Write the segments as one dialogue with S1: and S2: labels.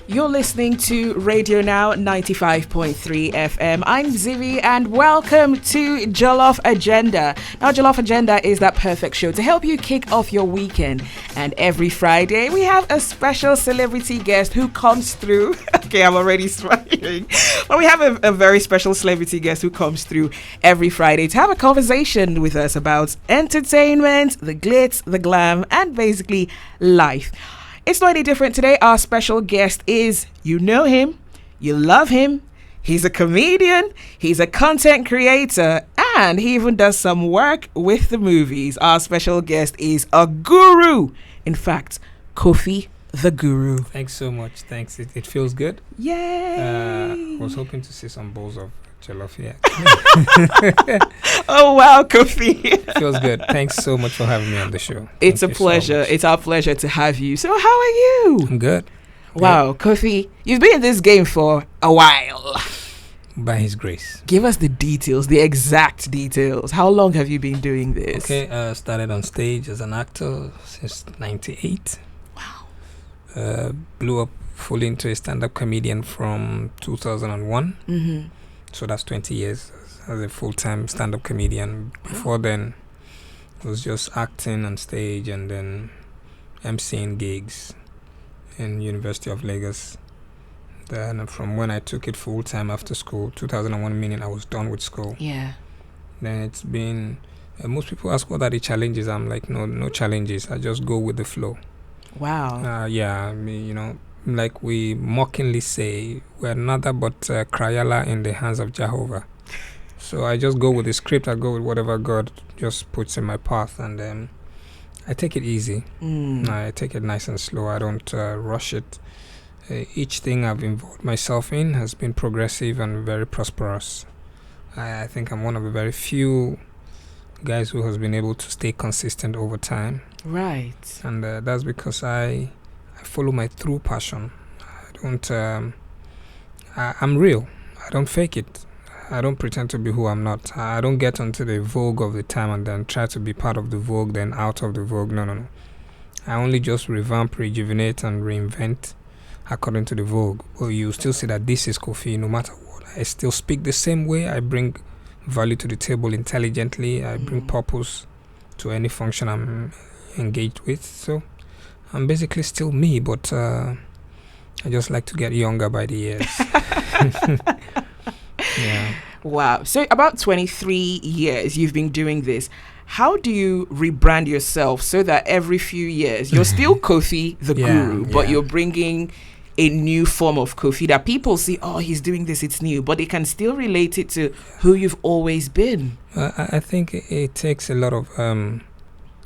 S1: You're listening to Radio Now 95.3 FM. I'm Zibby and welcome to Jollof Agenda. Now, Jollof Agenda is that perfect show to help you kick off your weekend. And every Friday, we have a special celebrity guest who comes through. Okay, I'm already smiling. But we have a very special celebrity guest who comes through every Friday to have a conversation with us about entertainment, the glitz, the glam, and basically life. It's not any different today. Our special guest is, you know him, you love him, he's a comedian, he's a content creator, and he even does some work with the movies. Our special guest is a guru. In fact, Koffi the Guru.
S2: Thanks so much. Thanks. It feels good.
S1: Yay!
S2: I was hoping to see some bowls of jollof here.
S1: Oh wow, Koffi.
S2: Feels good. Thanks so much for having me on the show.
S1: It's a pleasure. It's our pleasure to have you. So how are you?
S2: I'm good.
S1: Wow, Koffi, you've been in this game for a while.
S2: By his grace.
S1: Give us the details, the exact details. How long have you been doing this?
S2: Okay, started on stage as an actor since 98.
S1: Wow.
S2: Blew up fully into a stand-up comedian from 2001.
S1: Mm-hmm.
S2: So that's 20 years as a full-time stand-up comedian. Before then, it was just acting on stage and then emceeing gigs in University of Lagos. Then from when I took it full-time after school, 2001 meaning I was done with school.
S1: Yeah.
S2: Then it's been, most people ask what are the challenges. I'm like, no challenges. I just go with the flow.
S1: Wow.
S2: Yeah, I mean, like we mockingly say, we're nada but Krayala in the hands of Jehovah. So I just go with the script. I go with whatever God just puts in my path, and I take it easy. I take it nice and slow. I don't rush it. Each thing I've involved myself in has been progressive and very prosperous. I think I'm one of the very few guys who has been able to stay consistent over time.
S1: Right.
S2: And that's because I follow my true passion. I don't. I'm real. I don't fake it. I don't pretend to be who I'm not. I don't get onto the vogue of the time and then try to be part of the vogue, then out of the vogue. No. I only just revamp, rejuvenate, and reinvent according to the vogue. But you still see that this is Koffi, no matter what. I still speak the same way. I bring value to the table intelligently. I bring purpose to any function I'm engaged with. So I'm basically still me, but I just like to get younger by the years. Yeah.
S1: Wow. So about 23 years you've been doing this. How do you rebrand yourself so that every few years you're still Koffi the Guru, but you're bringing a new form of Koffi that people see, oh, he's doing this, it's new, but they can still relate it to who you've always been?
S2: I think it takes a lot of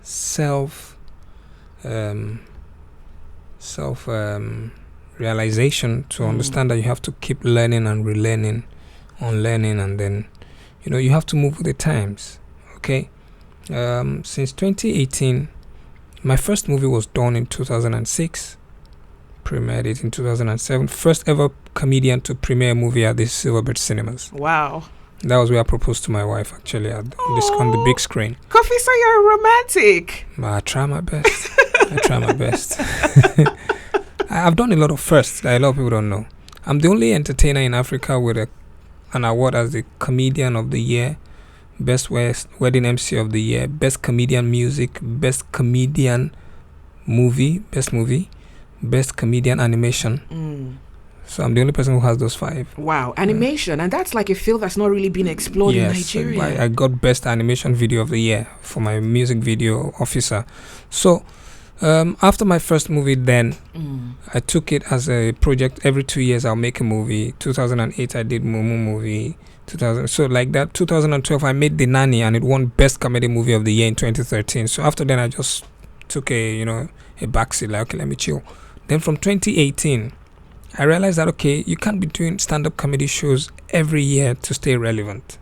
S2: self realization to understand that you have to keep learning and relearning, unlearning, and then you have to move with the times. Okay, since 2018, my first movie was done in 2006, premiered it in 2007. First ever comedian to premiere a movie at the Silverbird Cinemas.
S1: Wow.
S2: That was where I proposed to my wife, actually, on the big screen.
S1: Koffi, so you're romantic.
S2: I try my best. I've done a lot of firsts that a lot of people don't know. I'm the only entertainer in Africa with an award as the Comedian of the Year, Best Wedding MC of the Year, Best Comedian Music, Best Comedian Movie, Best Comedian Animation. So I'm the only person who has those 5.
S1: Wow, animation, and that's like a field that's not really been explored in Nigeria.
S2: I got Best Animation Video of the Year for my music video officer. So after my first movie, then I took it as a project. Every 2 years I'll make a movie. 2008 I did Mumu movie. 2000, so like that. 2012 I made The Nanny, and it won Best Comedy Movie of the Year in 2013. So after then I just took a backseat, like, okay, let me chill. Then from 2018 I realized that, okay, you can't be doing stand-up comedy shows every year to stay relevant.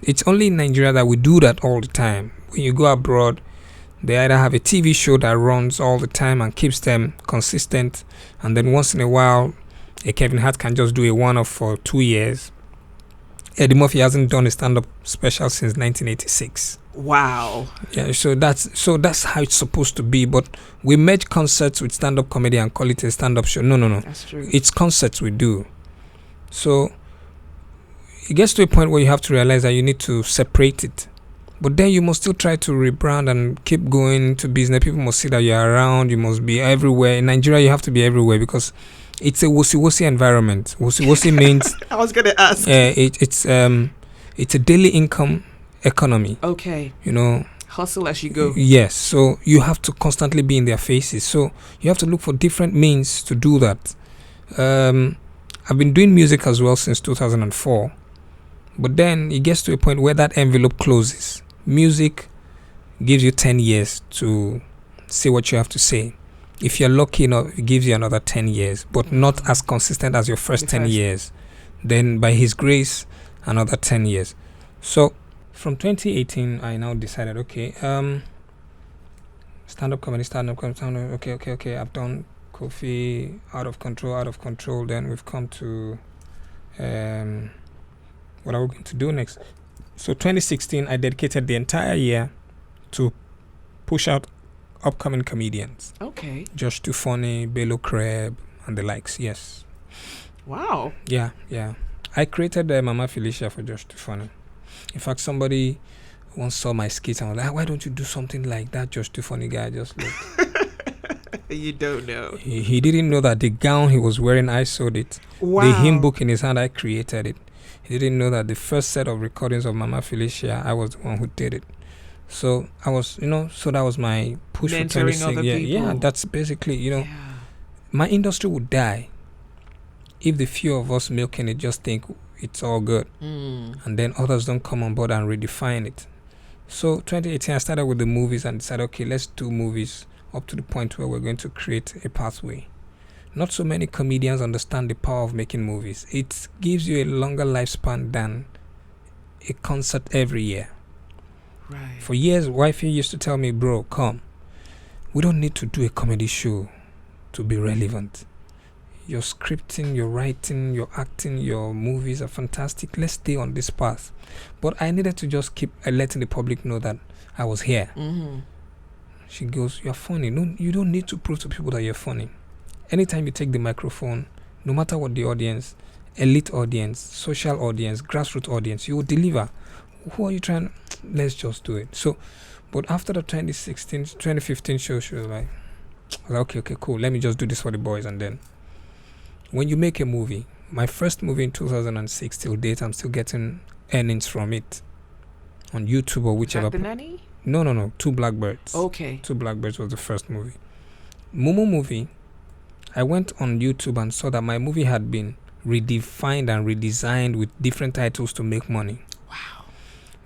S2: It's only in Nigeria that we do that all the time. When you go abroad, they either have a TV show that runs all the time and keeps them consistent, and then once in a while, a Kevin Hart can just do a one-off for 2 years. Eddie Murphy hasn't done a stand-up special since 1986.
S1: Wow.
S2: Yeah, so that's how it's supposed to be. But we merge concerts with stand-up comedy and call it a stand-up show. No.
S1: That's true.
S2: It's concerts we do. So it gets to a point where you have to realize that you need to separate it. But then you must still try to rebrand and keep going to business. People must see that you're around. You must be everywhere. In Nigeria, you have to be everywhere because it's a wosi environment. Wosi means
S1: I was gonna ask.
S2: It's a daily income economy.
S1: Okay.
S2: You know,
S1: hustle as you go.
S2: Yes. So you have to constantly be in their faces. So you have to look for different means to do that. I've been doing music as well since 2004. But then it gets to a point where that envelope closes. Music gives you 10 years to say what you have to say. If you're lucky enough, it gives you another 10 years, but not as consistent as your first 10 years. Then by His grace, another 10 years. So from 2018, I now decided, okay, stand-up comedy. Okay. I've done Koffi, out of control. Then we've come to what are we going to do next? So 2016, I dedicated the entire year to push out upcoming comedians.
S1: Okay.
S2: Josh Too Funny, Bello Crab, and the likes. Yes.
S1: Wow.
S2: Yeah. I created Mama Felicia for Josh Too Funny. In fact, somebody once saw my skits and was like, why don't you do something like that Josh Too Funny guy? Just look.
S1: You don't know.
S2: He didn't know that the gown he was wearing, I sewed it.
S1: Wow.
S2: The hymn book in his hand, I created it. He didn't know that the first set of recordings of Mama Felicia, I was the one who did it. So I was, so that was my push
S1: mentoring
S2: for 26.
S1: other people.
S2: Yeah, that's basically, my industry would die if the few of us milking it just think it's all good. And then others don't come on board and redefine it. So 2018, I started with the movies and decided, okay, let's do movies up to the point where we're going to create a pathway. Not so many comedians understand the power of making movies. It gives you a longer lifespan than a concert every year.
S1: Right.
S2: For years, wifey used to tell me, bro, come. We don't need to do a comedy show to be relevant. Your scripting, your writing, your acting, your movies are fantastic. Let's stay on this path. But I needed to just keep letting the public know that I was here.
S1: Mm-hmm.
S2: She goes, you're funny. No, you don't need to prove to people that you're funny. Anytime you take the microphone, no matter what the audience, elite audience, social audience, grassroots audience, you will deliver. Who are you trying? Let's just do it. So, but after the 2015 show, she was like, okay, cool. Let me just do this for the boys. And then when you make a movie, my first movie in 2006 till date, I'm still getting earnings from it on YouTube or whichever.
S1: The Nanny?
S2: No. Two Blackbirds.
S1: Okay.
S2: Two Blackbirds was the first movie. Momo movie, I went on YouTube and saw that my movie had been redefined and redesigned with different titles to make money.
S1: Wow.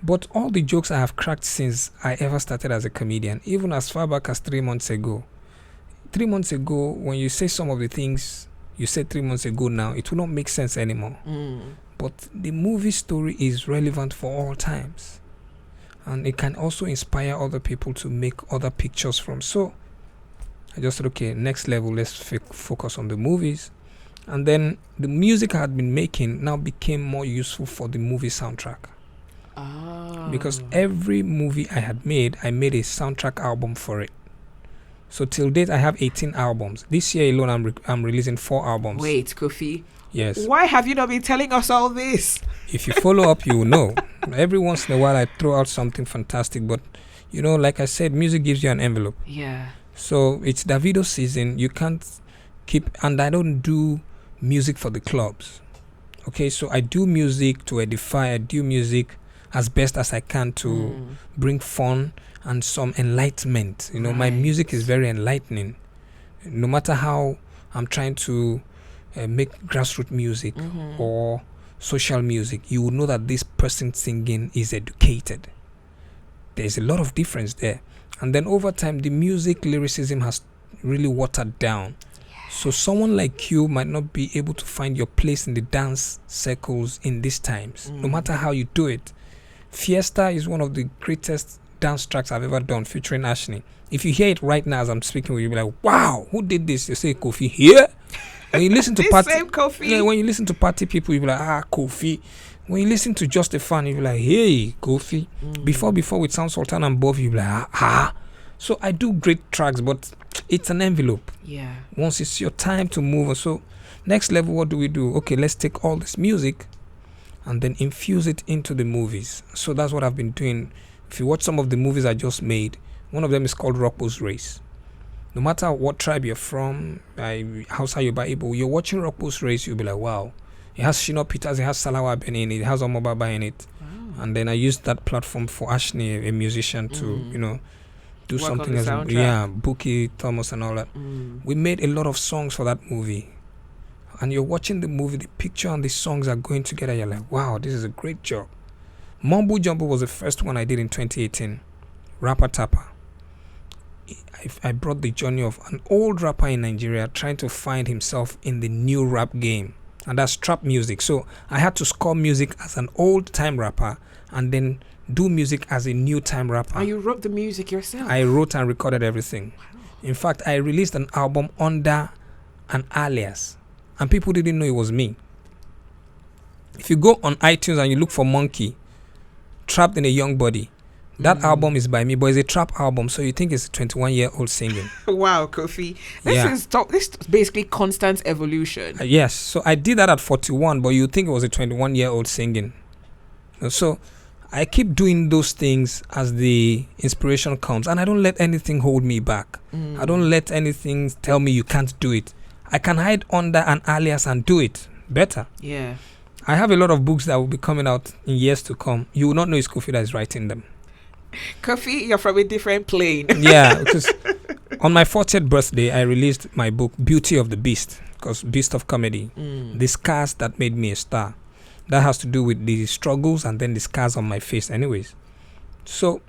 S2: But all the jokes I have cracked since I ever started as a comedian, even as far back as 3 months ago. 3 months ago, when you say some of the things you said 3 months ago now, it will not make sense anymore. But the movie story is relevant for all times. And it can also inspire other people to make other pictures from. So I just said, okay, next level, let's focus on the movies. And then the music I had been making now became more useful for the movie soundtrack. Because every movie I had made, I made a soundtrack album for it. So till date, I have 18 albums. This year alone, I'm releasing 4 albums.
S1: Wait, Koffi.
S2: Yes.
S1: Why have you not been telling us all this?
S2: If you follow up, you will know. Every once in a while, I throw out something fantastic. But, like I said, music gives you an envelope.
S1: Yeah.
S2: So it's Davido season. You can't keep... And I don't do music for the clubs. Okay, so I do music to edify. I do music as best as I can to bring fun and some enlightenment. My music is very enlightening. No matter how I'm trying to make grassroots music or social music, you will know that this person singing is educated. There's a lot of difference there. And then over time, the music lyricism has really watered down. So someone like you might not be able to find your place in the dance circles in these times, no matter how you do it. Fiesta is one of the greatest dance tracks I've ever done, featuring Ashley. If you hear it right now as I'm speaking with you, you'll be like, wow, who did this? You say, Koffi here? When you listen to
S1: This
S2: party,
S1: same Koffi.
S2: when you listen to party people, you'll be like, Koffi. When you listen to Just a Fan, you're like, hey, Koffi. Before with Sound Sultan and Buff, you're like, ah. So I do great tracks, but it's an envelope.
S1: Yeah.
S2: Once it's your time to move on. So next level, what do we do? Okay, let's take all this music and then infuse it into the movies. So that's what I've been doing. If you watch some of the movies I just made, one of them is called Rockpo's Race. No matter what tribe you're from, Hausa, Yoruba, Igbo, you're watching Rockpo's Race, you'll be like, wow. It has Shino Peters, it has Salawa Ben in it, it has Omobaba in it. Wow. And then I used that platform for Ashley, a musician, to, do
S1: work
S2: something as Buki, Thomas and all that. We made a lot of songs for that movie. And you're watching the movie, the picture and the songs are going together. You're like, wow, this is a great job. Mumbo Jumbo was the first one I did in 2018. Rapper Tapper. I brought the journey of an old rapper in Nigeria trying to find himself in the new rap game. And that's trap music. So I had to score music as an old time rapper and then do music as a new time rapper.
S1: And you wrote the music yourself?
S2: I wrote and recorded everything. Wow. In fact, I released an album under an alias. And people didn't know it was me. If you go on iTunes and you look for Monkey, Trapped in a Young Body, that album is by me, but it's a trap album, so you think it's a 21-year-old singing.
S1: Wow, Koffi. This is basically constant evolution.
S2: Yes, so I did that at 41, but you think it was a 21-year-old singing. So I keep doing those things as the inspiration comes, and I don't let anything hold me back. I don't let anything tell me you can't do it. I can hide under an alias and do it better.
S1: Yeah.
S2: I have a lot of books that will be coming out in years to come. You will not know it's Koffi that is writing them.
S1: Koffi, you're from a different plane.
S2: Yeah, because on my 40th birthday, I released my book, Beauty of the Beast, because Beast of Comedy, the scars that made me a star. That has to do with the struggles and then the scars on my face anyways. So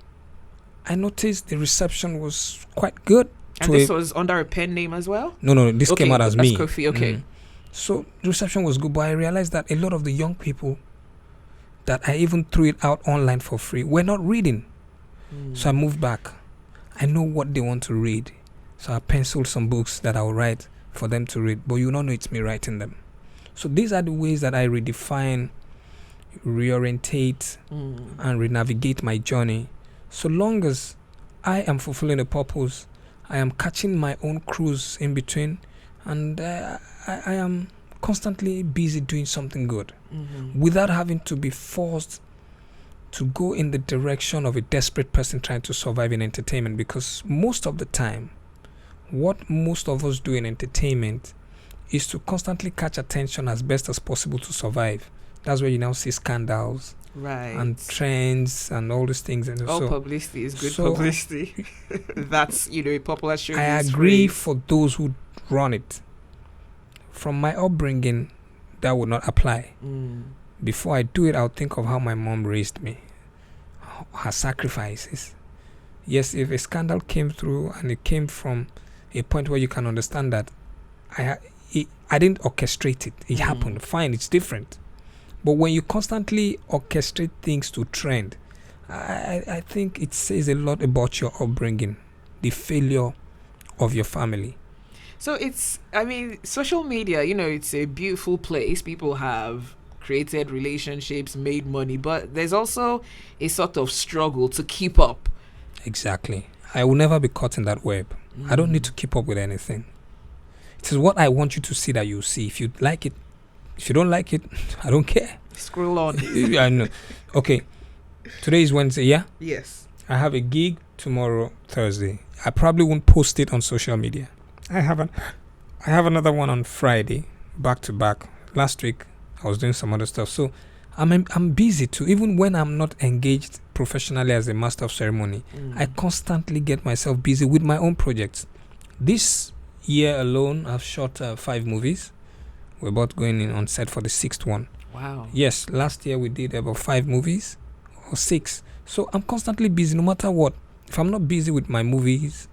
S2: I noticed the reception was quite good.
S1: And this was under a pen name as well?
S2: No, this came out as me.
S1: That's Koffi, okay.
S2: So the reception was good, but I realized that a lot of the young people that I even threw it out online for free were not reading. So I moved back. I know what they want to read. So I penciled some books that I'll write for them to read, but you don't know it's me writing them. So these are the ways that I redefine, reorientate, and renavigate my journey. So long as I am fulfilling a purpose, I am catching my own cruise in between, and I am constantly busy doing something good without having to be forced to go in the direction of a desperate person trying to survive in entertainment, because most of the time, what most of us do in entertainment is to constantly catch attention as best as possible to survive. That's where you now see scandals,
S1: right,
S2: and trends and all these things. And
S1: all publicity is good publicity. That's, a popular show.
S2: I agree for those who run it. From my upbringing, that would not apply. Before I do it, I'll think of how my mom raised me, her sacrifices. Yes, if a scandal came through and it came from a point where you can understand that I didn't orchestrate it. It happened. Fine, it's different. But when you constantly orchestrate things to trend, I think it says a lot about your upbringing, the failure of your family.
S1: So social media, it's a beautiful place. People have created relationships, made money, but there's also a sort of struggle to keep up.
S2: Exactly. I will never be caught in that web. I don't need to keep up with anything. It is what I want you to see that you see. If you like it, if you don't like it, I don't care.
S1: Scroll on.
S2: I know. Okay. Today is Wednesday, yeah?
S1: Yes.
S2: I have a gig tomorrow, Thursday. I probably won't post it on social media. I have another one on Friday, back to back. Last week, I was doing some other stuff. So I'm busy too. Even when I'm not engaged professionally as a master of ceremony, I constantly get myself busy with my own projects. This year alone, I've shot 5 movies. We're about going in on set for the 6th one.
S1: Wow.
S2: Yes, last year we did about 5 movies or 6. So I'm constantly busy no matter what. If I'm not busy with my movies,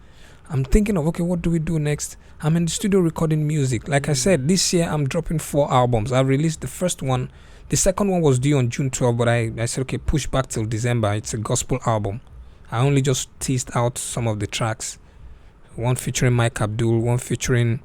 S2: I'm thinking of, okay, what do we do next? I'm in the studio recording music. Like I said, this year I'm dropping 4 albums. I've released the first one. The second one was due on June 12th, but I said, okay, push back till December. It's a gospel album. I only just teased out some of the tracks. One featuring Mike Abdul, one featuring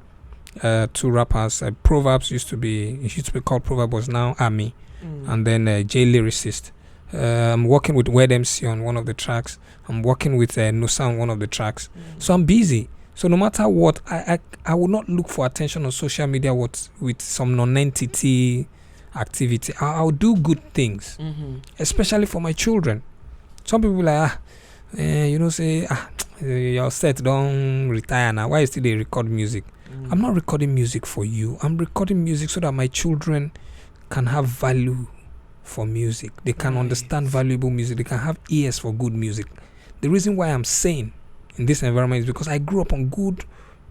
S2: two rappers. Proverbs used to be called Proverbs, was now Army, and then J Lyricist. I'm working with Wed MC on one of the tracks. I'm working with Nusa on one of the tracks. So I'm busy. So no matter what, I will not look for attention on social media with some non-entity activity. I'll do good things, especially for my children. Some people like, your set don't retire now. Why still they record music? I'm not recording music for you. I'm recording music so that my children can have value for music. They can understand valuable music. They can have ears for good music. The reason why I'm sane in this environment is because I grew up on good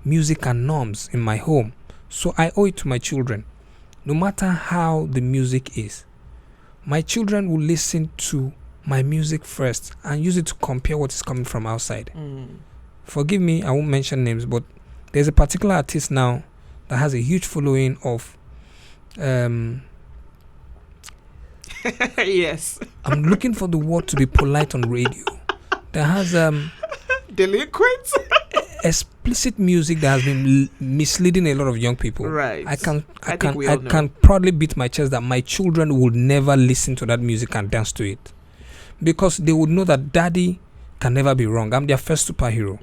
S2: music and norms in my home. So I owe it to my children. No matter how the music is, my children will listen to my music first and use it to compare what is coming from outside. Forgive me, I won't mention names, but there's a particular artist now that has a huge following of
S1: yes.
S2: I'm looking for the word to be polite on radio. That has
S1: delinquents.
S2: Explicit music that has been misleading a lot of young people.
S1: Right.
S2: I can proudly beat my chest that my children would never listen to that music and dance to it, because they would know that daddy can never be wrong. I'm their first superhero.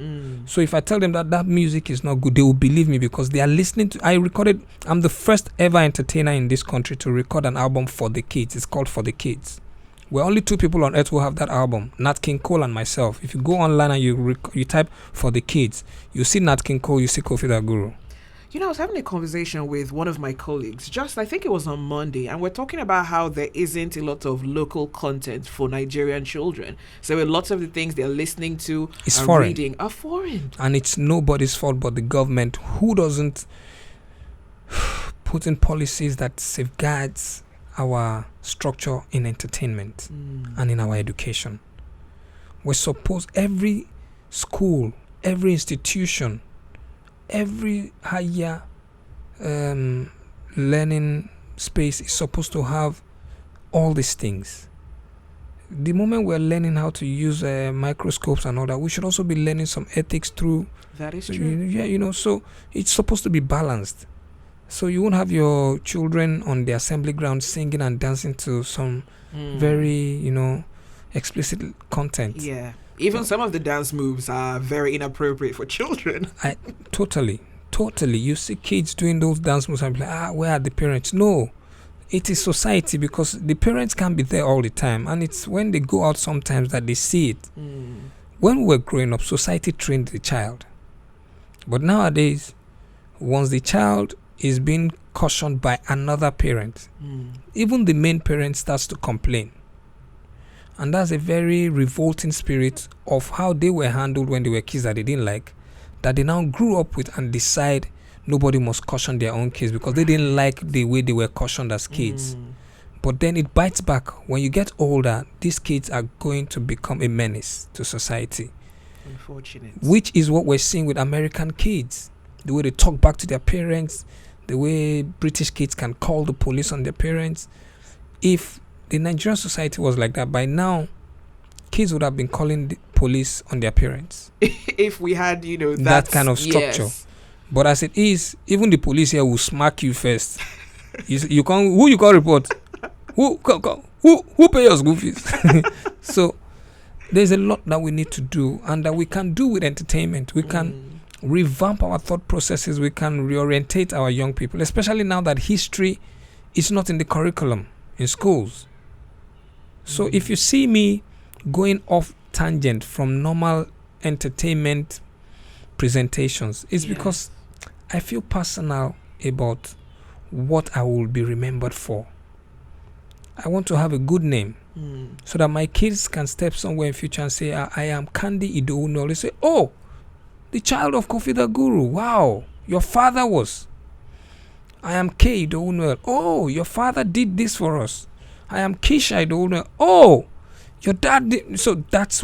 S2: So if I tell them that music is not good, they will believe me because they are listening to. I'm the first ever entertainer in this country to record an album for the kids. It's called For the Kids. We're only two people on earth who have that album, Nat King Cole and myself. If you go online and you type For the Kids, you see Nat King Cole, you see Koffi the Guru.
S1: You know, I was having a conversation with one of my colleagues, I think it was on Monday, and we're talking about how there isn't a lot of local content for Nigerian children. So a lot of the things they're listening to reading are foreign.
S2: And it's nobody's fault but the government, who doesn't put in policies that safeguards our structure in entertainment and in our education. We're supposed, every school, every institution, every higher learning space is supposed to have all these things. The moment we're learning how to use microscopes and all that, we should also be learning some ethics through.
S1: That is true.
S2: Yeah, so it's supposed to be balanced. So you won't have your children on the assembly ground singing and dancing to some very, explicit content.
S1: Yeah. Even some of the dance moves are very inappropriate for children.
S2: Totally. You see kids doing those dance moves and be like, where are the parents? No, it is society, because the parents can't be there all the time. And it's when they go out sometimes that they see it. When we were growing up, society trained the child. But nowadays, once the child is being cautioned by another parent, even the main parent starts to complain. And that's a very revolting spirit of how they were handled when they were kids that they didn't like, that they now grew up with and decide nobody must caution their own kids because they didn't like the way they were cautioned as kids. But then it bites back. When you get older, these kids are going to become a menace to society.
S1: Unfortunate.
S2: Which is what we're seeing with American kids. The way they talk back to their parents, the way British kids can call the police on their parents. If the Nigerian society was like that, by now, kids would have been calling the police on their parents.
S1: If we had,
S2: that kind of structure. Yes. But as it is, even the police here will smack you first. you can't. Who you can't report? Who pay your school fees? So there's a lot that we need to do, and that we can do with entertainment. We can revamp our thought processes. We can reorientate our young people, especially now that history is not in the curriculum in schools. So if you see me going off tangent from normal entertainment presentations, it's because I feel personal about what I will be remembered for. I want to have a good name so that my kids can step somewhere in future and say, I am Kandi Idowu. They say, oh, the child of Koffi the Guru. Wow, your father was. I am K Idowu. Oh, your father did this for us. I am Keisha Idowu. Oh, your dad did. So that's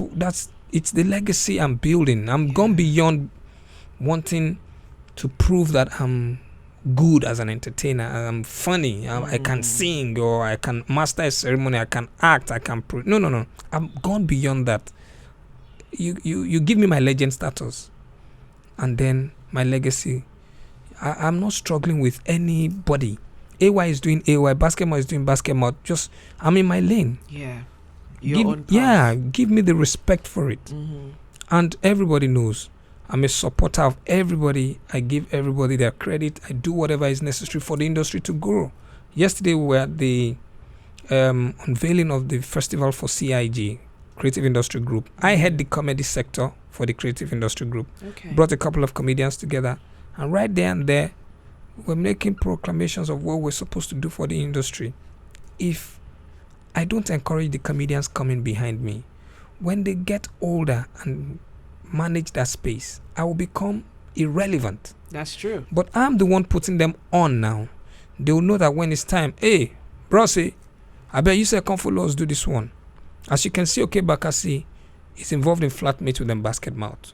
S2: it's the legacy I'm building. I'm gone beyond wanting to prove that I'm good as an entertainer. I'm funny. I can sing, or I can master a ceremony. I can act. I can. No. I'm gone beyond that. You give me my legend status, and then my legacy. I'm not struggling with anybody. AY is doing AY, basketball is doing basketball. Just, I'm in my lane.
S1: Yeah. Your own path.
S2: Yeah, give me the respect for it. And everybody knows I'm a supporter of everybody. I give everybody their credit. I do whatever is necessary for the industry to grow. Yesterday we were at the unveiling of the festival for CIG, Creative Industry Group. I head the comedy sector for the Creative Industry Group.
S1: Okay.
S2: Brought a couple of comedians together, and right there and there, we're making proclamations of what we're supposed to do for the industry. If I don't encourage the comedians coming behind me, when they get older and manage that space, I will become irrelevant.
S1: That's true.
S2: But I'm the one putting them on now. They will know that when it's time, hey, bro, say, I bet you say come follow us do this one. As you can see, okay, Bakasi is involved in flatmates with them basket mouth.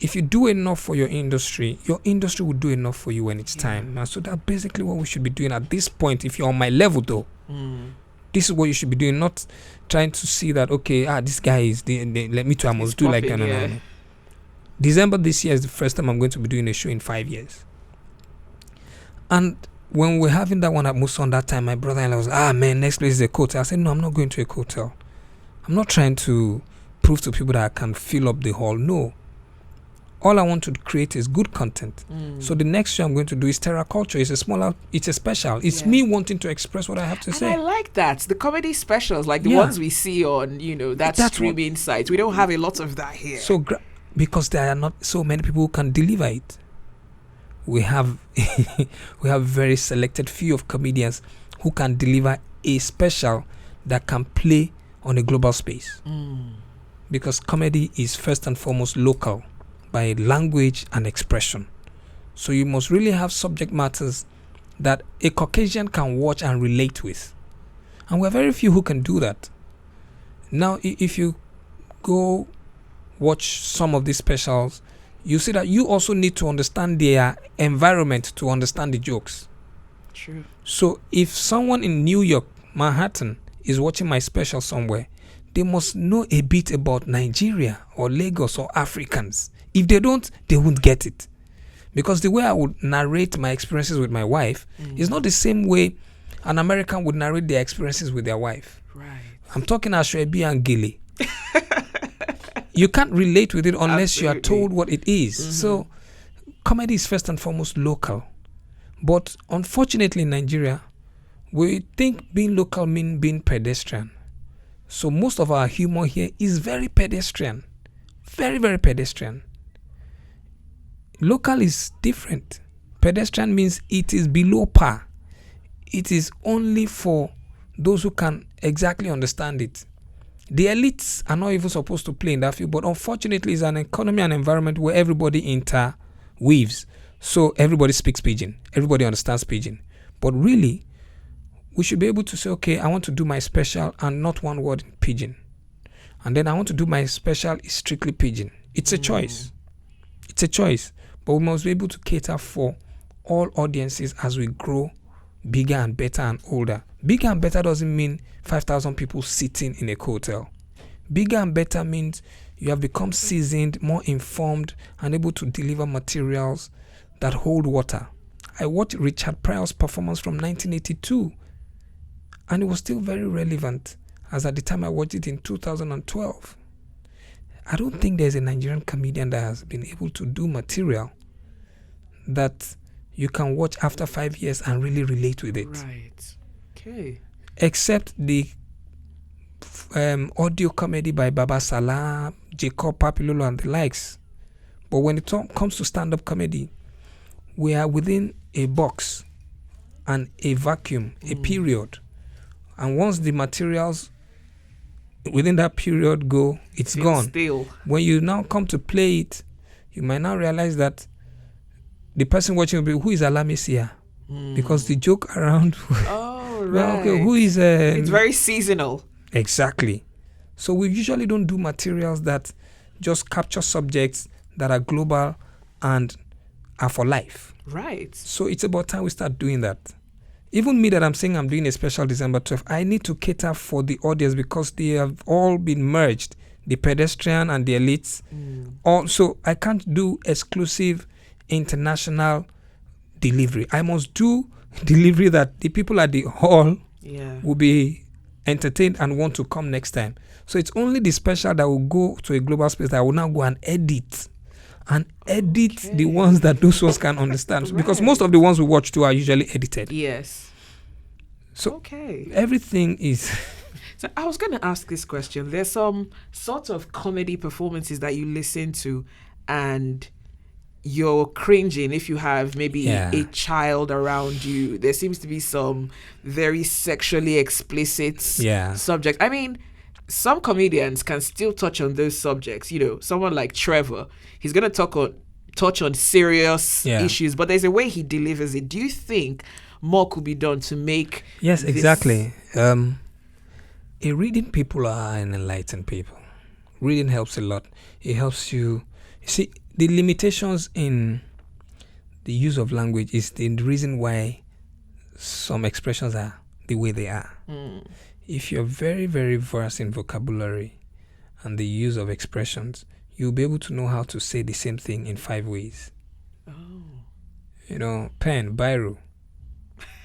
S2: If you do enough for your industry will do enough for you when it's time. And so that's basically what we should be doing at this point. If you're on my level though, this is what you should be doing, not trying to see that, okay, this guy is let me too, I must do like that. No. December this year is the first time I'm going to be doing a show in 5 years. And when we're having that one at Muson that time, my brother-in-law was, man, next place is a hotel. I said, no, I'm not going to a hotel. I'm not trying to prove to people that I can fill up the hall. No. All I want to create is good content. So the next show I'm going to do is Terra Culture. It's a special. It's me wanting to express what I have to say.
S1: I like that. The comedy specials, like the ones we see on, that's streaming sites. We don't have a lot of that here.
S2: So because there are not so many people who can deliver it. We have very selected few of comedians who can deliver a special that can play on a global space. Because comedy is first and foremost local by language and expression. So you must really have subject matters that a Caucasian can watch and relate with. And we're very few who can do that. Now, if you go watch some of these specials, you see that you also need to understand their environment to understand the jokes.
S1: True. So
S2: if someone in New York, Manhattan, is watching my special somewhere, they must know a bit about Nigeria or Lagos or Africans. If they don't, they won't get it. Because the way I would narrate my experiences with my wife is not the same way an American would narrate their experiences with their wife.
S1: Right.
S2: I'm talking Ashwebi and Gili. You can't relate with it unless you are told what it is. So comedy is first and foremost local. But unfortunately in Nigeria, we think being local means being pedestrian. So most of our humor here is very pedestrian. Very, very pedestrian. Local is different. Pedestrian means it is below par. It is only for those who can exactly understand it. The elites are not even supposed to play in that field, but unfortunately it's an economy and environment where everybody interweaves. So everybody speaks pidgin. Everybody understands pidgin. But really, we should be able to say, okay, I want to do my special and not one word in pidgin. And then I want to do my special is strictly pidgin. It's a choice. It's a choice. But we must be able to cater for all audiences as we grow bigger and better and older. Bigger and better doesn't mean 5,000 people sitting in a hotel. Bigger and better means you have become seasoned, more informed, and able to deliver materials that hold water. I watched Richard Pryor's performance from 1982, and it was still very relevant as at the time I watched it in 2012. I don't think there's a Nigerian comedian that has been able to do material that you can watch after 5 years and really relate with it.
S1: Right. Okay.
S2: Except the audio comedy by Baba Salah, Jacob Papilolo and the likes. But when it comes to stand-up comedy, we are within a box and a vacuum, a period. And once the materials within that period go, it's gone.
S1: Still.
S2: When you now come to play it, you might now realize that the person watching will be, who is Alamisia? Because the joke around
S1: oh right.
S2: Well, okay, who is
S1: it's very seasonal.
S2: Exactly. So we usually don't do materials that just capture subjects that are global and are for life.
S1: Right.
S2: So it's about time we start doing that. Even me that I'm saying I'm doing a special December 12th, I need to cater for the audience because they have all been merged, the pedestrian and the elites. Also, I can't do exclusive international delivery. I must do delivery that the people at the hall will be entertained and want to come next time. So it's only the special that will go to a global space that will now go and edit the ones that those ones can understand. Because most of the ones we watch too are usually edited.
S1: Yes.
S2: So everything is...
S1: So I was going to ask this question. There's some sort of comedy performances that you listen to and you're cringing if you have maybe a child around you. There seems to be some very sexually explicit subjects. I mean, some comedians can still touch on those subjects. You know, someone like Trevor, he's going to touch on serious issues, but there's a way he delivers it. Do you think more could be done to make
S2: exactly. Reading people are an enlightened people. Reading helps a lot. It helps you see the limitations in the use of language is the reason why some expressions are the way they are. If you're very, very versed in vocabulary and the use of expressions, you'll be able to know how to say the same thing in 5 ways. You know, pen, biro,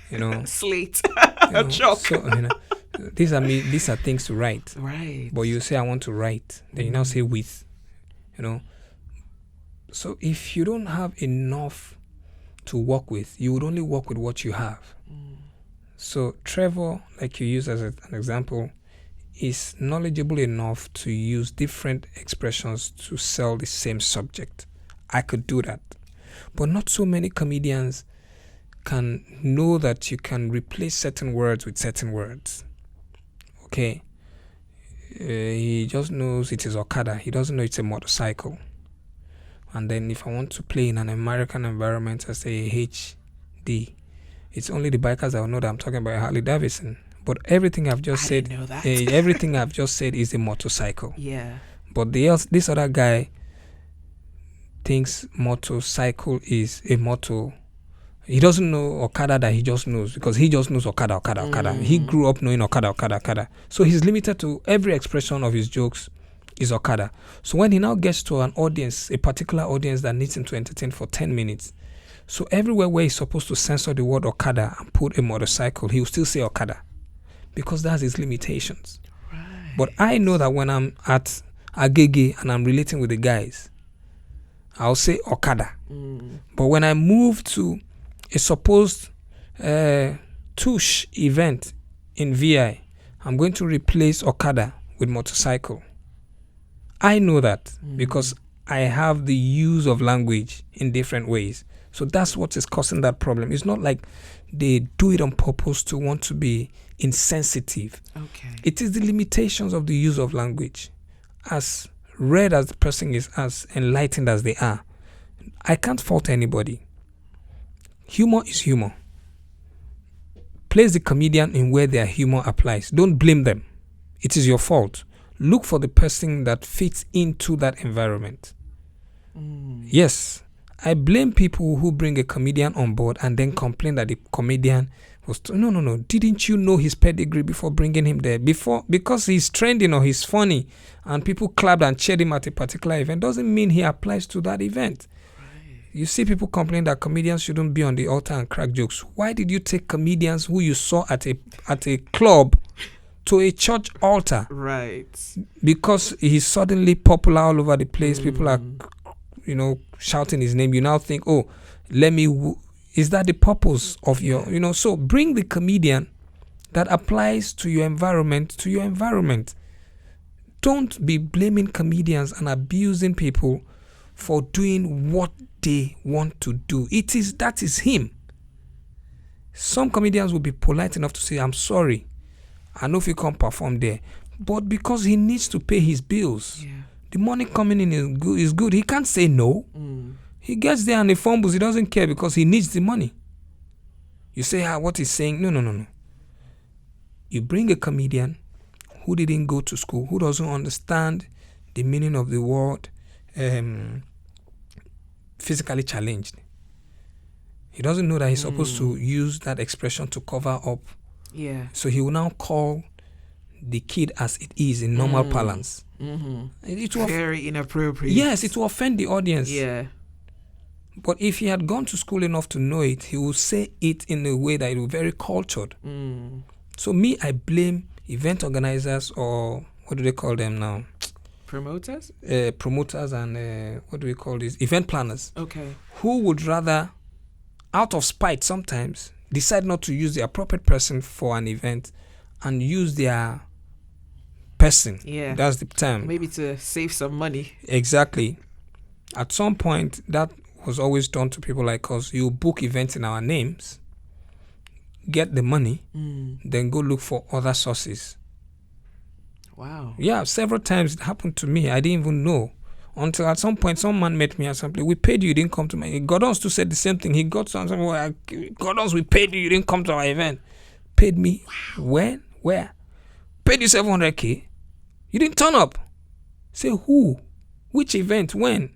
S2: you know,
S1: slate,
S2: chalk. So, you know, these are things to write.
S1: Right.
S2: But you say I want to write, then you now say with, you know. So if you don't have enough to work with, you would only work with what you have. So Trevor, like you use as an example, is knowledgeable enough to use different expressions to sell the same subject. I could do that. But not so many comedians can know that you can replace certain words with certain words. Okay. He just knows it is Okada. He doesn't know it's a motorcycle. And then if I want to play in an American environment, I say HD. It's only the bikers that will know that I'm talking about Harley Davidson. But everything I've just said, everything I've just said is a motorcycle.
S1: Yeah.
S2: But this other guy thinks motorcycle is a motor. He doesn't know Okada that he just knows because he just knows Okada. He grew up knowing Okada. So he's limited to every expression of his jokes is Okada. So when he now gets to an audience, a particular audience that needs him to entertain for 10 minutes, so everywhere where he's supposed to censor the word Okada and put a motorcycle, he will still say Okada because that's his limitations.
S1: Right.
S2: But I know that when I'm at Agege and I'm relating with the guys, I'll say Okada. But when I move to a supposed Tush event in VI, I'm going to replace Okada with motorcycle. I know that because I have the use of language in different ways. So that's what is causing that problem. It's not like they do it on purpose to want to be insensitive.
S1: Okay.
S2: It is the limitations of the use of language. As read as the person is, as enlightened as they are, I can't fault anybody. Humor is humor. Place the comedian in where their humor applies. Don't blame them. It is your fault. Look for the person that fits into that environment. Yes, I blame people who bring a comedian on board and then complain that the comedian was... No. Didn't you know his pedigree before bringing him there? Because he's trending or he's funny and people clapped and cheered him at a particular event doesn't mean he applies to that event. You see people complain that comedians shouldn't be on the altar and crack jokes. Why did you take comedians who you saw at a club to a church altar?
S1: Right.
S2: Because he's suddenly popular all over the place. People are, shouting his name. You now think, is that the purpose of your, so bring the comedian that applies to your environment. Don't be blaming comedians and abusing people for doing what they want to do. That is him. Some comedians will be polite enough to say, I'm sorry, I know if you can't perform there, but because he needs to pay his bills, the money coming in is good. He can't say no. He gets there and he fumbles. He doesn't care because he needs the money. You say, what he's saying? No. You bring a comedian who didn't go to school, who doesn't understand the meaning of the word physically challenged. He doesn't know that he's supposed to use that expression to cover up.
S1: Yeah.
S2: So he will now call the kid as it is in normal parlance.
S1: Very inappropriate.
S2: Yes, it will offend the audience.
S1: Yeah.
S2: But if he had gone to school enough to know it, he would say it in a way that it was very cultured. So me, I blame event organizers, or what do they call them now?
S1: Promoters?
S2: Promoters and what do we call these? Event planners.
S1: Okay.
S2: Who would rather, out of spite sometimes, decide not to use the appropriate person for an event and use their person.
S1: Yeah.
S2: That's the term.
S1: Maybe to save some money.
S2: Exactly. At some point, that was always done to people like us. You book events in our names, get the money, then go look for other sources.
S1: Wow.
S2: Yeah, several times it happened to me. I didn't even know. Until at some point, some man met me at some place. We paid you, you didn't come to my event. Gordons too said the same thing. He got something. Gordons, we paid you, you didn't come to our event. Paid me? Wow. When? Where? Paid you 700K? You didn't turn up. Say who? Which event? When?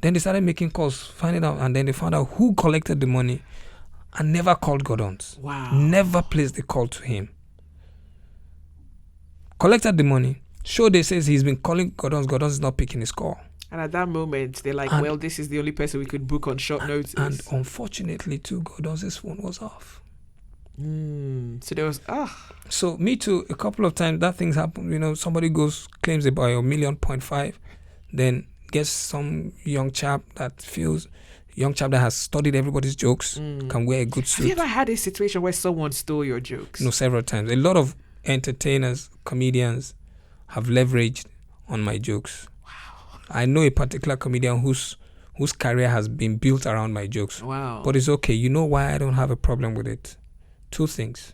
S2: Then they started making calls, finding out, and then they found out who collected the money and never called Gordons.
S1: Wow.
S2: Never placed the call to him. Collected the money. Show they says he's been calling Gordons. Gordons is not picking his call.
S1: And at that moment, they're like, well, this is the only person we could book on short notice.
S2: And unfortunately, too, Gordons' phone was off.
S1: So there was,
S2: So me too, a couple of times that things happen. You know, somebody goes, claims about $1.5 million, then gets some young chap that has studied everybody's jokes, can wear a good suit.
S1: Have you ever had a situation where someone stole your jokes?
S2: No, several times. A lot of entertainers, comedians have leveraged on my jokes.
S1: Wow.
S2: I know a particular comedian whose career has been built around my jokes.
S1: Wow.
S2: But it's okay. You know why I don't have a problem with it? Two things.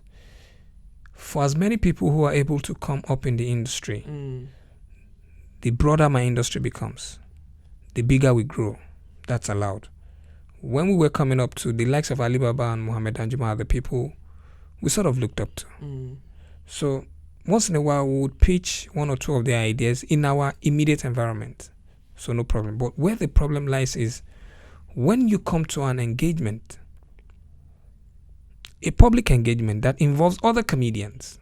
S2: For as many people who are able to come up in the industry, the broader my industry becomes, the bigger we grow. That's allowed. When we were coming up to the likes of Alibaba and Mohammed Danjuma are the people we sort of looked up to. So once in a while, we would pitch one or two of their ideas in our immediate environment. So no problem. But where the problem lies is when you come to an engagement, a public engagement that involves other comedians,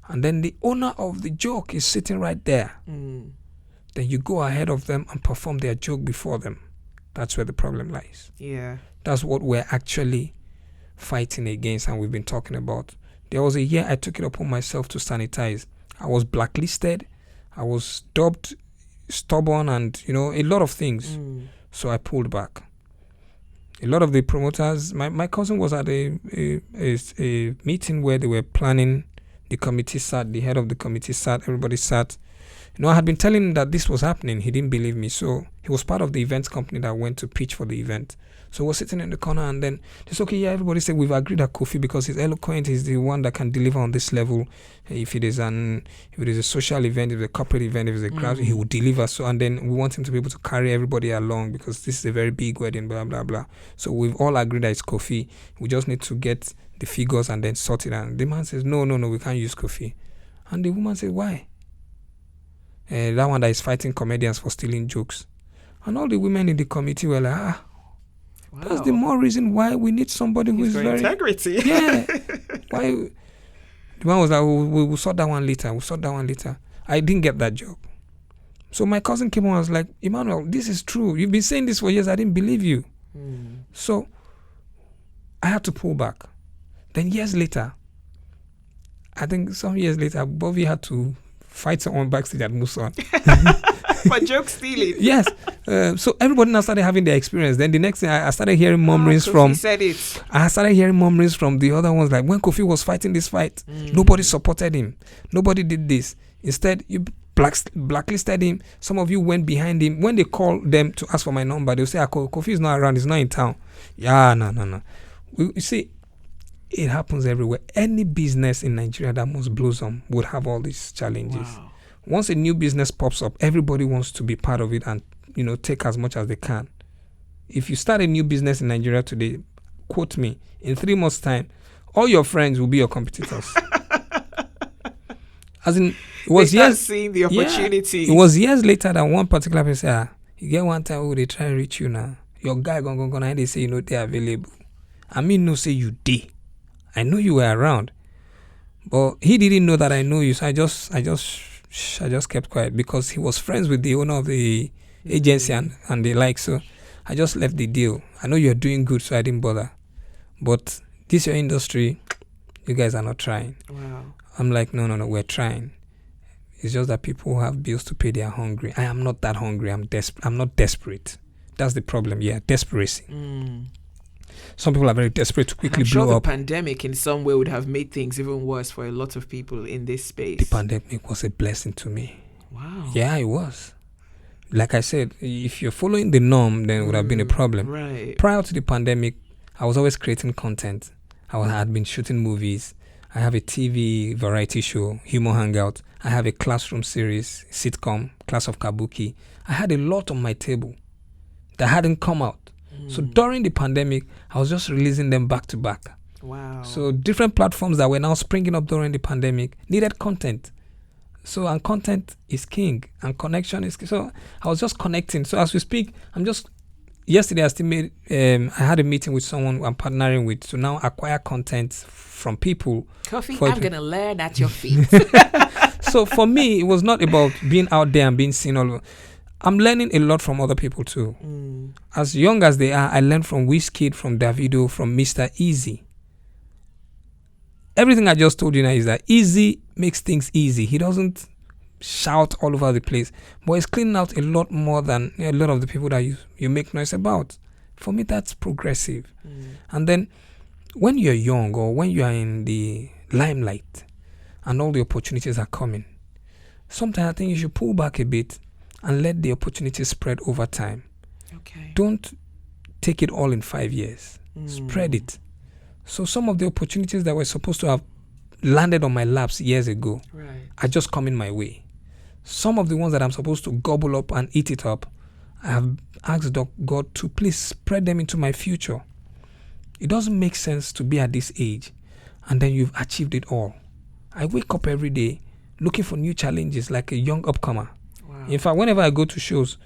S2: and then the owner of the joke is sitting right there, then you go ahead of them and perform their joke before them. That's where the problem lies.
S1: Yeah.
S2: That's what we're actually fighting against, and we've been talking about. There was a year I took it upon myself to sanitize. I was blacklisted. I was dubbed stubborn and, a lot of things. So I pulled back. A lot of the promoters, my cousin was at a meeting where they were planning. The committee sat, the head of the committee sat, everybody sat. I had been telling him that this was happening. He didn't believe me. So he was part of the events company that went to pitch for the event. So we're sitting in the corner, and then it's okay. Yeah, everybody said we've agreed that Koffi, because he's eloquent, he's the one that can deliver on this level. If it is a social event, if it's a corporate event, if it's a crowd, he will deliver. So, and then we want him to be able to carry everybody along, because this is a very big wedding, blah blah blah. So we've all agreed that it's Koffi. We just need to get the figures and then sort it out. And the man says, no, we can't use Koffi. And the woman says, why? That one that is fighting comedians for stealing jokes. And all the women in the committee were like, wow. That's the more reason why we need somebody who is very
S1: integrity.
S2: Yeah. Why? The man was like, we'll sort that one later. I didn't get that job. So my cousin came on and was like, Emmanuel, this is true. You've been saying this for years. I didn't believe you. So I had to pull back. Then years later, I think some years later, Bobby had to fight someone backstage at Muson.
S1: For joke stealing.
S2: Yes. So everybody now started having their experience. Then the next thing, I started hearing murmurings from...
S1: Koffi said it.
S2: I started hearing murmurings from the other ones. Like when Koffi was fighting this fight, nobody supported him. Nobody did this. Instead, you blacklisted him. Some of you went behind him. When they call them to ask for my number, they'll say, Koffi is not around. He's not in town. Yeah, no. You see, it happens everywhere. Any business in Nigeria that must blossom would have all these challenges.
S1: Wow.
S2: Once a new business pops up, everybody wants to be part of it and, take as much as they can. If you start a new business in Nigeria today, quote me, in 3 months' time, all your friends will be your competitors. As in, it was years...
S1: seeing the opportunity.
S2: Yeah, it was years later that one particular person said, you get one time where they try to reach you now. Your guy gone, and they say, they're available. I mean, no say you did. I know you were around. But he didn't know that I know you, so I just kept quiet, because he was friends with the owner of the agency and the like. So I just left the deal. I know you're doing good, so I didn't bother. But this your industry, you guys are not trying.
S1: Wow.
S2: I'm like, no, we're trying. It's just that people who have bills to pay, they are hungry. I am not that hungry. I'm not desperate. That's the problem. Yeah, desperation. Some people are very desperate to quickly
S1: blow
S2: up.
S1: The pandemic in some way would have made things even worse for a lot of people in this space.
S2: The pandemic was a blessing to me.
S1: Wow.
S2: Yeah, it was. Like I said, if you're following the norm, then it would have been a problem.
S1: Right.
S2: Prior to the pandemic, I was always creating content. I had been shooting movies. I have a TV variety show, Humor Hangout. I have a classroom series, sitcom, Class of Kabuki. I had a lot on my table that hadn't come out. So during the pandemic, I was just releasing them back to back.
S1: Wow.
S2: So different platforms that were now springing up during the pandemic needed content. So, and content is king, and connection is king. So I was just connecting. So as we speak, yesterday I had a meeting with someone I'm partnering with to now acquire content from people.
S1: Koffi, I'm going to learn at your feet.
S2: So for me, it was not about being out there and being seen all over. I'm learning a lot from other people too. As young as they are, I learned from Wizkid, from Davido, from Mr. Easy. Everything I just told you now is that Easy makes things easy. He doesn't shout all over the place, but he's cleaning out a lot more than a lot of the people that you make noise about. For me, that's progressive. And then when you're young or when you are in the limelight and all the opportunities are coming, sometimes I think you should pull back a bit and let the opportunities spread over time.
S1: Okay.
S2: Don't take it all in 5 years. Spread it. So some of the opportunities that were supposed to have landed on my laps years ago are just coming my way. Some of the ones that I'm supposed to gobble up and eat it up, I have asked God to please spread them into my future. It doesn't make sense to be at this age and then you've achieved it all. I wake up every day looking for new challenges like a young upcomer. Wow. In fact, whenever I go to shows,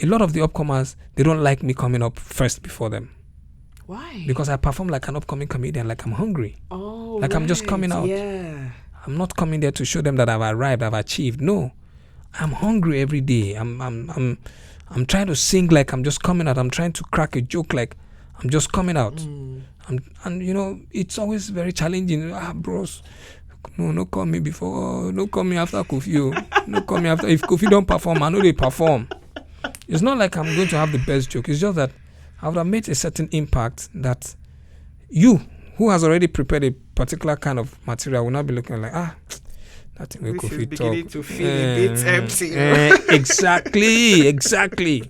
S2: a lot of the upcomers, they don't like me coming up first before them.
S1: Why?
S2: Because I perform like an upcoming comedian, like I'm hungry.
S1: Oh,
S2: like I'm just coming out.
S1: Yeah.
S2: I'm not coming there to show them that I've arrived, I've achieved. No, I'm hungry every day. I'm trying to sing like I'm just coming out. I'm trying to crack a joke like I'm just coming out. And you know, it's always very challenging. Bros, no call me before. No call me after Koffi. No call me after. If Koffi don't perform, I know they perform. It's not like I'm going to have the best joke. It's just that I would have made a certain impact that you, who has already prepared a particular kind of material, will not be looking like, that thing will Koffi talk.
S1: Beginning to feel a bit empty.
S2: Exactly.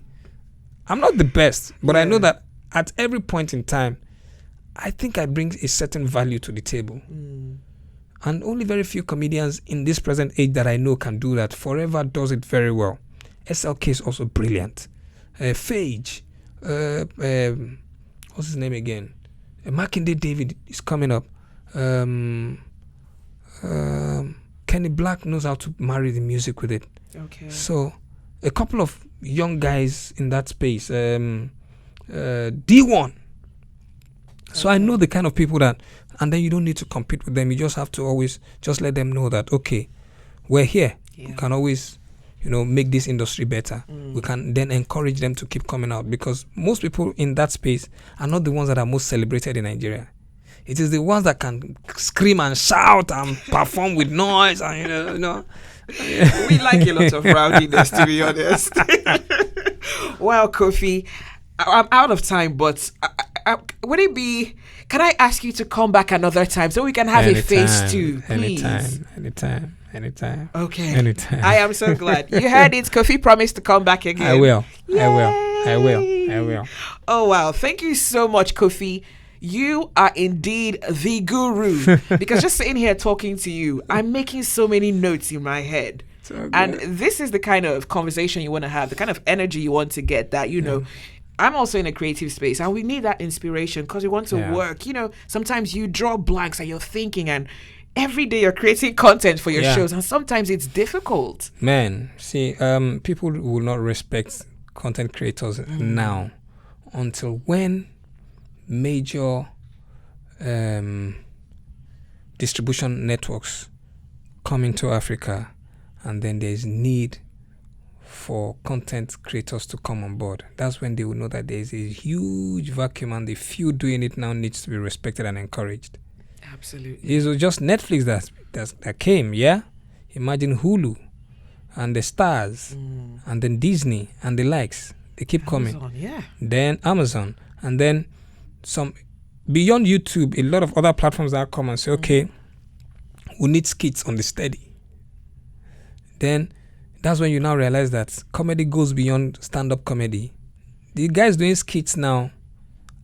S2: I'm not the best, but I know that at every point in time, I think I bring a certain value to the table. And only very few comedians in this present age that I know can do that. Forever does it very well. SLK is also brilliant. Phage. What's his name again? Makinde David is coming up. Kenny Black knows how to marry the music with it. Okay. So a couple of young guys in that space. D1. So I know the kind of people that, and then you don't need to compete with them. You just have to always just let them know that, okay, we're here. We can always, make this industry better. We can then encourage them to keep coming out, because most people in that space are not the ones that are most celebrated in Nigeria. It is the ones that can scream and shout and perform with noise. And,
S1: We like a lot of rowdiness, to be honest. Well, Koffi, I'm out of time, but would it be... Can I ask you to come back another time so we can have a phase 2, please?
S2: Anytime.
S1: Okay.
S2: Anytime.
S1: I am so glad. You heard it. Koffi promised to come back again.
S2: I will.
S1: Yay!
S2: I will.
S1: Oh, wow. Thank you so much, Koffi. You are indeed the guru. Because just sitting here talking to you, I'm making so many notes in my head. So and this is the kind of conversation you want to have, the kind of energy you want to get that, I'm also in a creative space and we need that inspiration because we want to work. Sometimes you draw blanks and you're thinking, and every day you're creating content for your shows, and sometimes it's difficult.
S2: Man, see, people will not respect content creators now until when major distribution networks come into Africa, and then there's need for content creators to come on board. That's when they will know that there is a huge vacuum, and the few doing it now needs to be respected and encouraged.
S1: Absolutely.
S2: It was just Netflix that came, yeah? Imagine Hulu and the Stars and then Disney and the likes. They keep
S1: Amazon,
S2: coming.
S1: yeah.
S2: Then Amazon, and then some beyond YouTube, a lot of other platforms that come and say, okay, we need skits on the steady. Then that's when you now realize that comedy goes beyond stand-up comedy. The guys doing skits now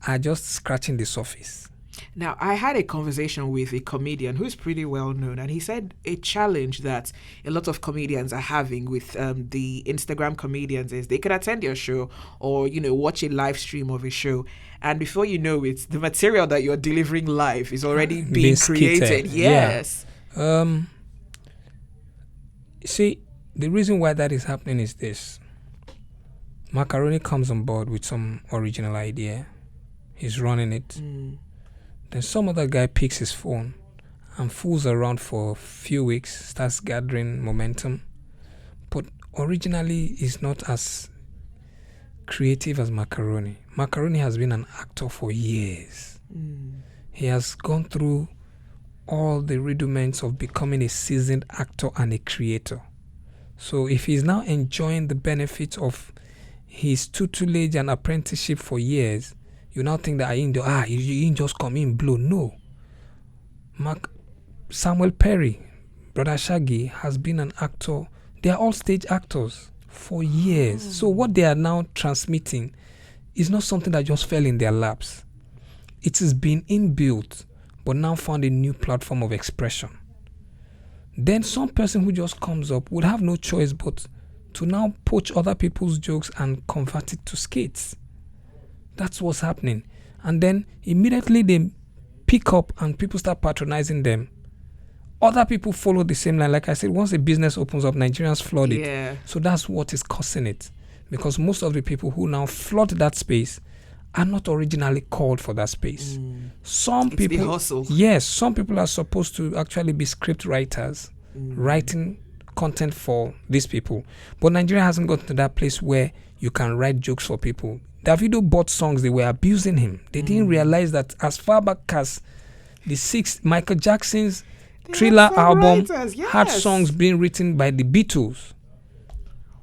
S2: are just scratching the surface.
S1: Now, I had a conversation with a comedian who's pretty well known, and he said a challenge that a lot of comedians are having with the Instagram comedians is they could attend your show or, watch a live stream of a show, and before you know it, the material that you're delivering live is already being created. Yes.
S2: Yeah. See, the reason why that is happening is this. Macaroni comes on board with some original idea. He's running it. Then some other guy picks his phone and fools around for a few weeks, starts gathering momentum. But originally, he's not as creative as Macaroni. Macaroni has been an actor for years. He has gone through all the rudiments of becoming a seasoned actor and a creator. So if he's now enjoying the benefits of his tutelage and apprenticeship for years, you now think that you didn't just come in blow. No. Samuel Perry, Brother Shaggy, has been an actor. They are all stage actors for years. So what they are now transmitting is not something that just fell in their laps. It has been inbuilt, but now found a new platform of expression. Then some person who just comes up would have no choice but to now poach other people's jokes and convert it to skits. That's what's happening. And then immediately they pick up and people start patronizing them. Other people follow the same line. Like I said, once a business opens up, Nigerians flood it.
S1: Yeah.
S2: So that's what is causing it. Because most of the people who now flood that space are not originally called for that space. Some
S1: It's
S2: people,
S1: the hustle.
S2: yes, some people are supposed to actually be script writers, writing content for these people. But Nigeria hasn't gotten to that place where you can write jokes for people. Davido bought songs, they were abusing him. They didn't realize that as far back as Michael Jackson's Thriller album had songs being written by the Beatles.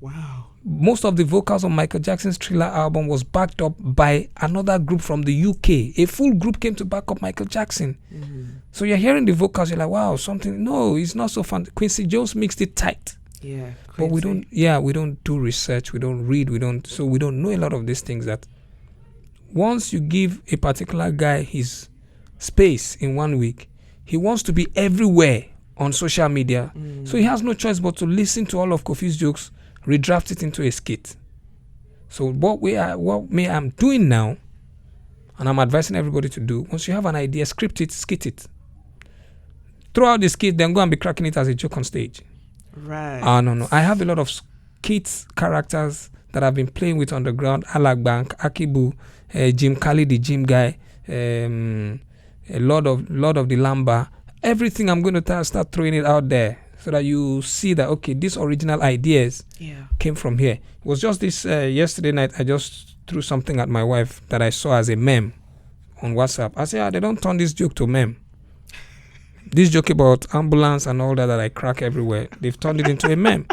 S1: Wow.
S2: Most of the vocals on Michael Jackson's Thriller album was backed up by another group from the UK. A full group came to back up Michael Jackson. So you're hearing the vocals, you're like, wow, something. No, it's not so fun. Quincy Jones mixed it tight.
S1: Yeah.
S2: But we don't do research, we don't read, we don't know a lot of these things that once you give a particular guy his space in 1 week, he wants to be everywhere on social media. So he has no choice but to listen to all of Koffi's jokes, redraft it into a skit. So what I'm doing now, and I'm advising everybody to do, once you have an idea, script it, skit it. Throw out the skit, then go and be cracking it as a joke on stage.
S1: Right.
S2: No. I have a lot of skits characters that I've been playing with on the ground. Alagbank, Akibu, Jim Kali, the gym guy, a lot of the Lamba. Everything I'm going to start throwing it out there so that you see that, okay, these original ideas came from here. It was just this yesterday night, I just threw something at my wife that I saw as a meme on WhatsApp. I said, they don't turn this joke to meme. This joke about ambulance and all that I crack everywhere, they've turned it into a meme.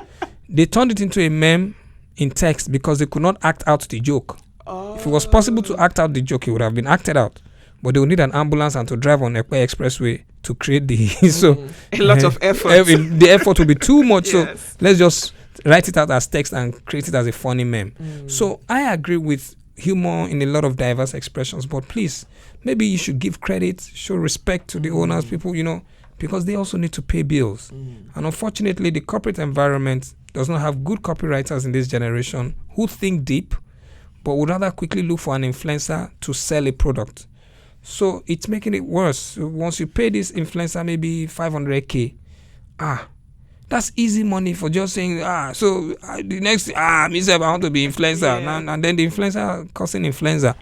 S2: They turned it into a meme in text because they could not act out the joke. If it was possible to act out the joke, it would have been acted out. But they would need an ambulance and to drive on Ekpe Expressway to create the... so
S1: a lot of effort.
S2: The effort will be too much.
S1: Yes.
S2: So let's just write it out as text and create it as a funny meme. So I agree with humor in a lot of diverse expressions, but please, maybe you should give credit, show respect to the owners, people, because they also need to pay bills. And unfortunately, the corporate environment does not have good copywriters in this generation who think deep, but would rather quickly look for an influencer to sell a product. So it's making it worse. So once you pay this influencer maybe 500k, that's easy money for just saying, the next, myself, I want to be influencer. And then the influencer causing influencer.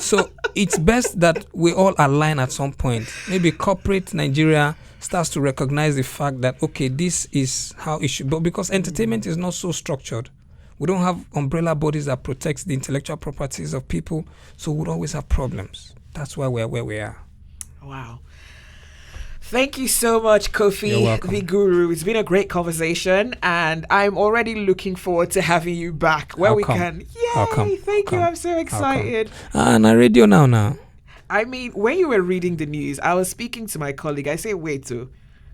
S2: So, it's best that we all align at some point. Maybe corporate Nigeria starts to recognize the fact that, okay, this is how it should be. But because entertainment is not so structured, we don't have umbrella bodies that protects the intellectual properties of people, so we'll always have problems. That's why we're where we are.
S1: Wow. Thank you so much, Koffi the Guru. It's been a great conversation, and I'm already looking forward to having you back where we can. Yay! Thank you. I'm so excited.
S2: And I radio now.
S1: I mean, when you were reading the news, I was speaking to my colleague. I say, wait,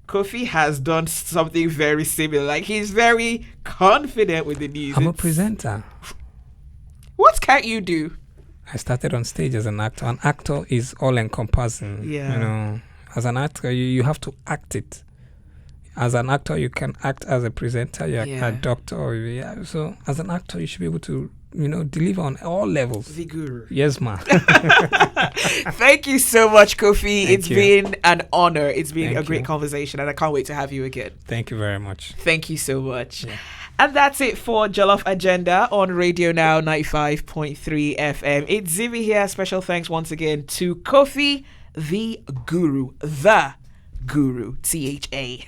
S1: Koffi has done something very similar. Like, he's very confident with the news.
S2: I'm a presenter.
S1: What can't you do?
S2: I started on stage as an actor. An actor is all-encompassing.
S1: Yeah.
S2: You know, as an actor, you have to act it. As an actor, you can act as a presenter, a doctor. So, as an actor, you should be able to, deliver on all levels.
S1: The Guru.
S2: Yes, ma'am.
S1: Thank you so much, Koffi. It's been an honor. It's been a great conversation, and I can't wait to have you again.
S2: Thank you very much.
S1: Thank you so much.
S2: Yeah.
S1: And that's it for Jollof Agenda on Radio Now 95.3 FM. It's Zibby here. Special thanks once again to Koffi the Guru. The Guru. THA.